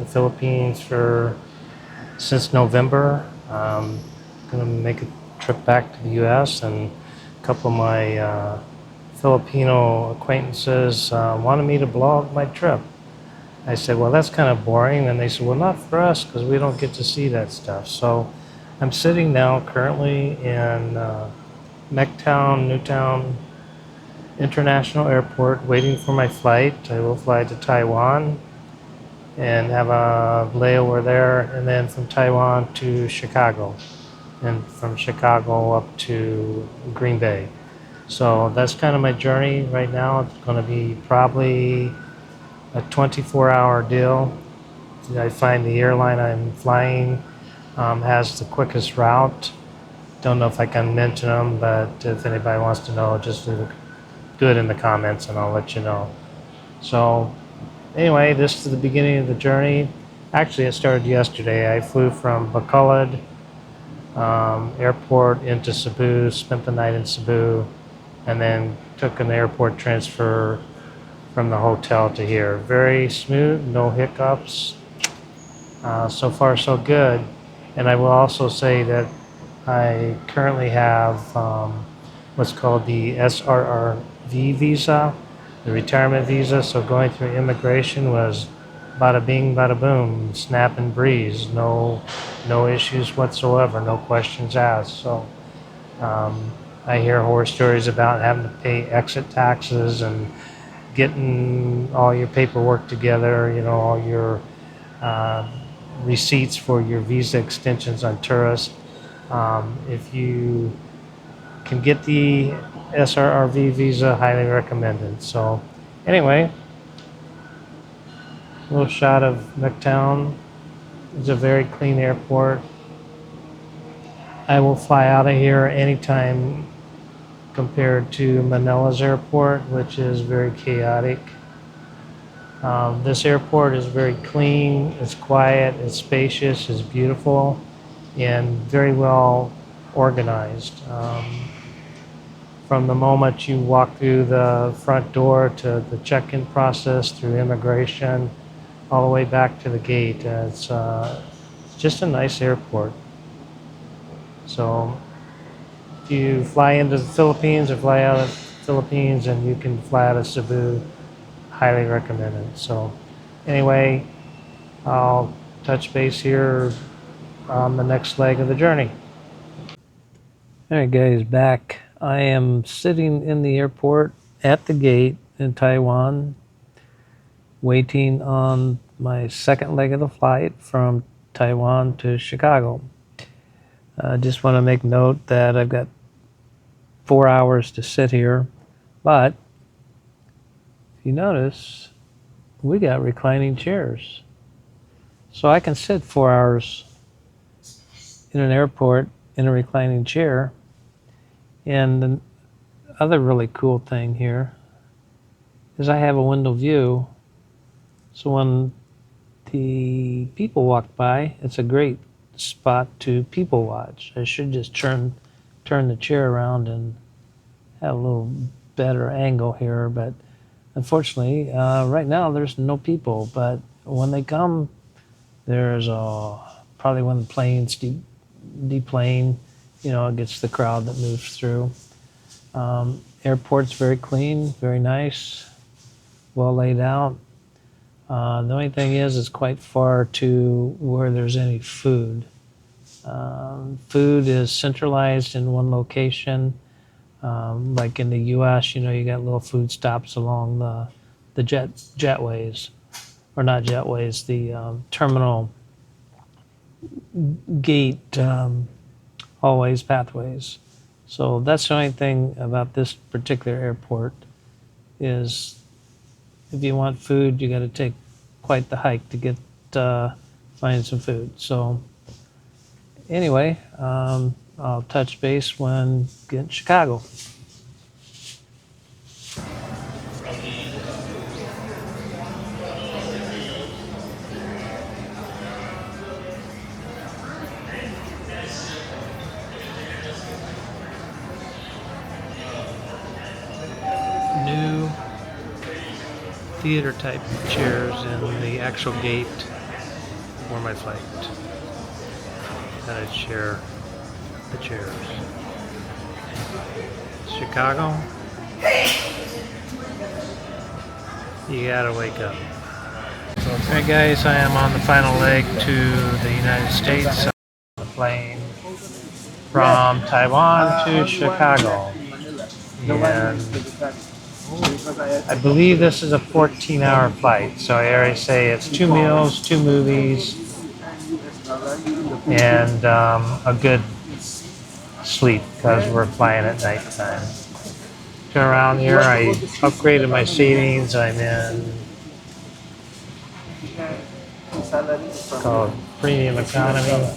Philippines since November. Going to make a trip back to the U.S. and a couple of my Filipino acquaintances wanted me to blog my trip. I said, well, that's kind of boring. And they said, well, not for us because we don't get to see that stuff. So I'm sitting now currently in McTown, Newtown International Airport waiting for my flight. I will fly to Taiwan and have a layover there, and then from Taiwan to Chicago, and from Chicago up to Green Bay. So that's kind of my journey right now. It's going to be probably a 24-hour deal. I find the airline I'm flying has the quickest route. Don't know if I can mention them, but if anybody wants to know, just do it in the comments and I'll let you know. So anyway, this is the beginning of the journey. Actually, it started yesterday. I flew from Bacolod airport into Cebu, spent the night in Cebu, and then took an airport transfer from the hotel to here. Very smooth, no hiccups. So far, so good. And I will also say that I currently have what's called the SRRV visa, the retirement visa. So going through immigration was bada bing, bada boom, snap and breeze. No issues whatsoever, no questions asked. So I hear horror stories about having to pay exit taxes and getting all your paperwork together, all your uh, receipts for your visa extensions on tourists. If you can get the SRRV visa, highly recommended. So anyway, a little shot of McTown. It's a very clean airport. I will fly out of here anytime compared to Manila's airport, which is very chaotic. This airport is very clean, it's quiet, it's spacious, it's beautiful, and very well organized. From the moment you walk through the front door to the check-in process, through immigration, all the way back to the gate, it's just a nice airport. So if you fly into the Philippines or fly out of the Philippines and you can fly out of Cebu, highly recommended. So anyway, I'll touch base here on the next leg of the journey. All right, guys, back. I am sitting in the airport at the gate in Taiwan, waiting on my second leg of the flight from Taiwan to Chicago. I just want to make note that I've got 4 hours to sit here, but if you notice, we got reclining chairs. So I can sit 4 hours in an airport in a reclining chair. And the other really cool thing here is I have a window view. So when the people walk by, it's a great spot to people watch. I should just turn the chair around and have a little better angle here, but unfortunately, right now there's no people. But when they come, there's probably when the planes deplane, it gets the crowd that moves through. Airport's very clean, very nice, well laid out. The only thing is it's quite far to where there's any food. Food is centralized in one location. Like in the U.S., you got little food stops along the jetways, or not jetways, the terminal gate hallways, pathways. So that's the only thing about this particular airport is if you want food, you got to take quite the hike to get find some food. So anyway, I'll touch base when get to Chicago. New theater type chairs in the actual gate for my flight. Gotta share the chairs. Chicago, you gotta wake up. Alright guys, I am on the final leg to the United States. I'm on the plane from Taiwan to Chicago. And I believe this is a 14-hour flight. So I already say it's 2 meals, 2 movies, and a good sleep because we're flying at nighttime. Turn around here, I upgraded my seatings. I'm in called Premium Economy.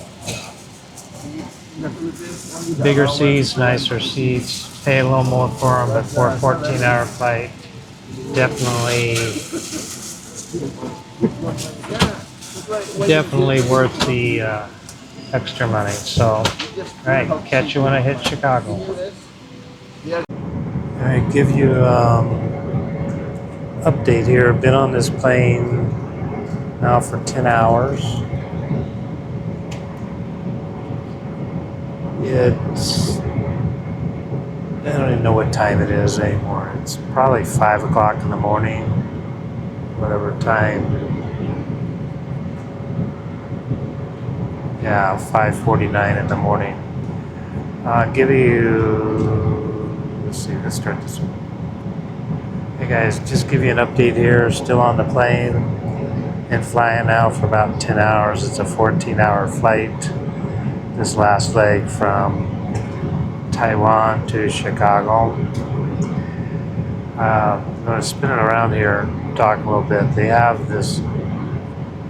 Bigger seats, nicer seats. Pay a little more for them, but for a 14-hour flight, definitely worth the extra money. So, all right, catch you when I hit Chicago. All right, give you update here. Been on this plane now for 10 hours. I don't even know what time it is anymore. It's probably 5 o'clock in the morning, whatever time. Yeah, 5:49 in the morning. Give you, let's see, let's start this one. Hey guys, just give you an update here. Still on the plane and flying now for about 10 hours. It's a 14-hour flight. This last leg from Taiwan to Chicago. I'm going to spin it around here and talk a little bit. They have this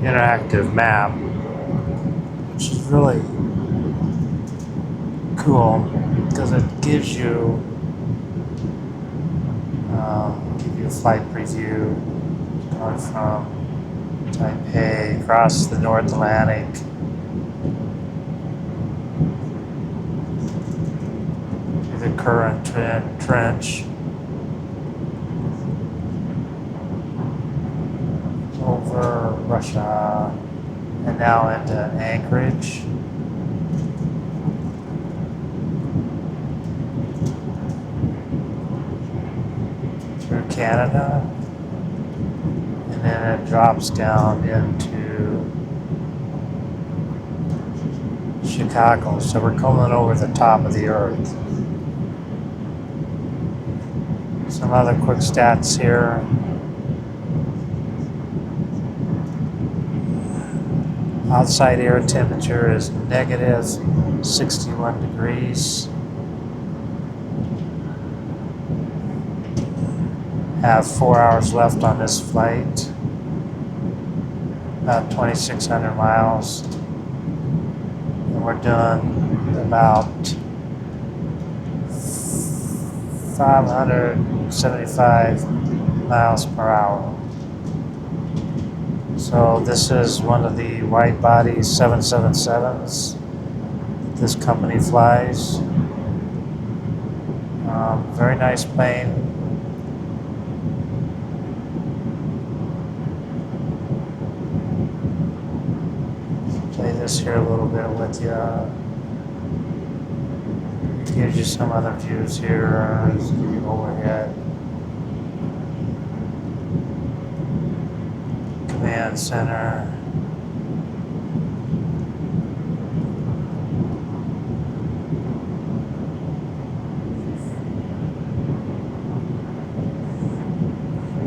interactive map, which is really cool because it gives you a flight preview going from Taipei across the North Atlantic. The current trench over Russia and now into Anchorage. Through Canada, and then it drops down into Chicago. So we're coming over the top of the earth. Some other quick stats here. Outside air temperature is negative 61 degrees. Have 4 hours left on this flight. About 2,600 miles. And we're doing about 575 miles per hour. So this is one of the wide-body 777s that this company flies. Very nice plane. Play this here a little bit with you. Gives you some other views here. Let's give you overhead. Command center.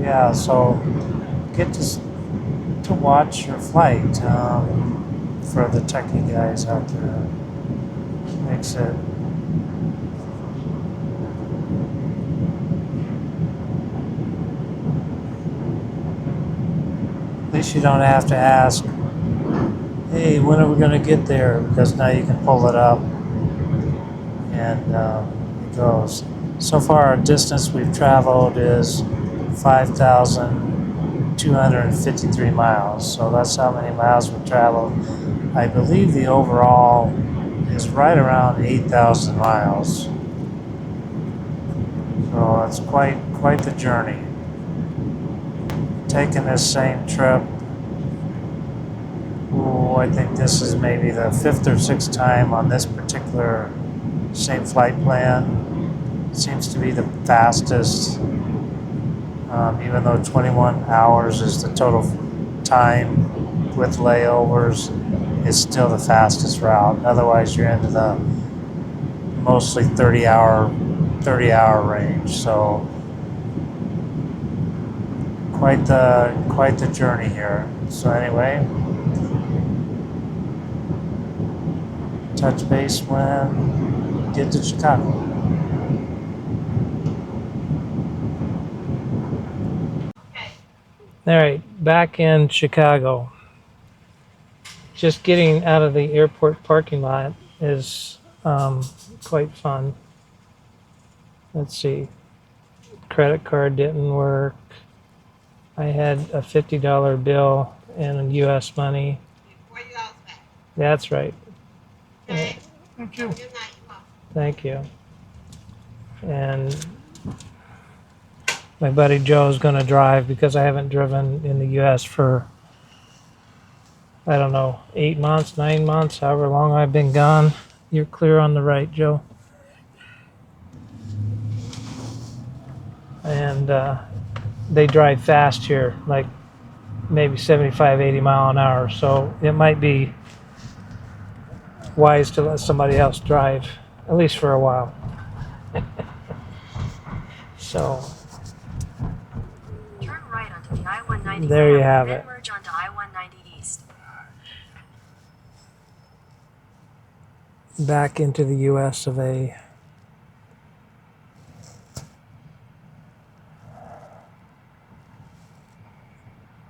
Yeah, so get to watch your flight for the techie guys out there. Makes it at least you don't have to ask, hey, when are we going to get there? Because now you can pull it up and it goes. So far, our distance we've traveled is 5,253 miles. So that's how many miles we've traveled. I believe the overall is right around 8,000 miles. So it's quite the journey. Taking this same trip Oh, I think this is maybe the 5th or 6th time on this particular same flight plan. It seems to be the fastest, even though 21 hours is the total time with layovers, is still the fastest route. Otherwise, you're into the mostly 30-hour range. So quite the journey here. So anyway, touch base when we get to Chicago. All right, back in Chicago. Just getting out of the airport parking lot is quite fun. Let's see. Credit card didn't work. I had a $50 bill in US money. That's right. Okay. Thank you. Good night. Thank you. And my buddy Joe's going to drive because I haven't driven in the US for, I don't know, 8 months, 9 months, however long I've been gone. You're clear on the right, Joe. And they drive fast here, like maybe 75, 80 mile an hour. So it might be wise to let somebody else drive, at least for a while. So turn right onto the I-190 there you ramp, have then it. merge onto I-190 East. Back into the US of A.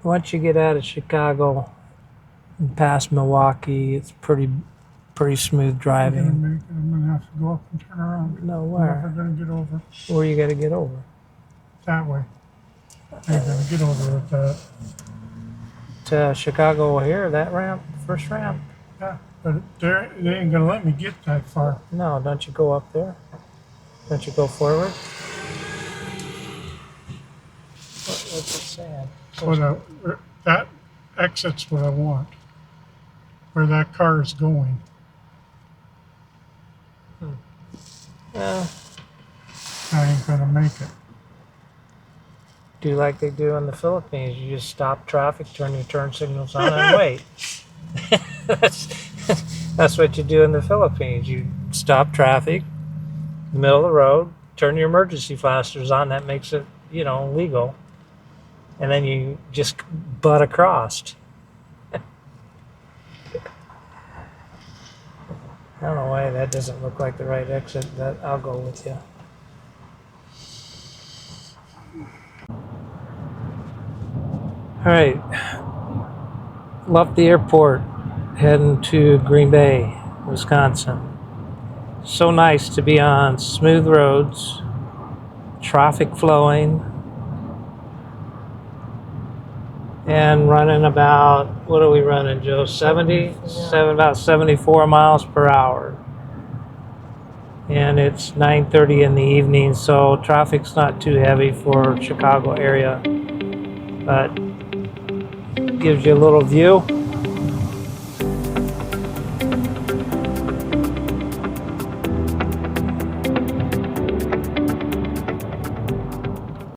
Once you get out of Chicago and past Milwaukee, it's pretty smooth driving. I'm gonna have to go up and turn around. No, I'm where? never gonna get over Where you got to get over? that way. I'm gonna get over with that. To Chicago here, that ramp, first ramp? Yeah, but they ain't gonna let me get that far. No, don't you go up there? Don't you go forward? What's it saying? That exit's what I want. Where that car is going. Yeah. I ain't gonna make it. Do like they do in the Philippines. You just stop traffic, turn your turn signals on, and wait. That's what you do in the Philippines. You stop traffic, in the middle of the road, turn your emergency flashers on. That makes it, legal. And then you just butt across. I don't know why that doesn't look like the right exit, but I'll go with you. All right, left the airport, heading to Green Bay, Wisconsin. So nice to be on smooth roads, traffic flowing, and running about, what are we running, Joe? about 74 miles per hour. And it's 9:30 in the evening, so traffic's not too heavy for Chicago area, but gives you a little view.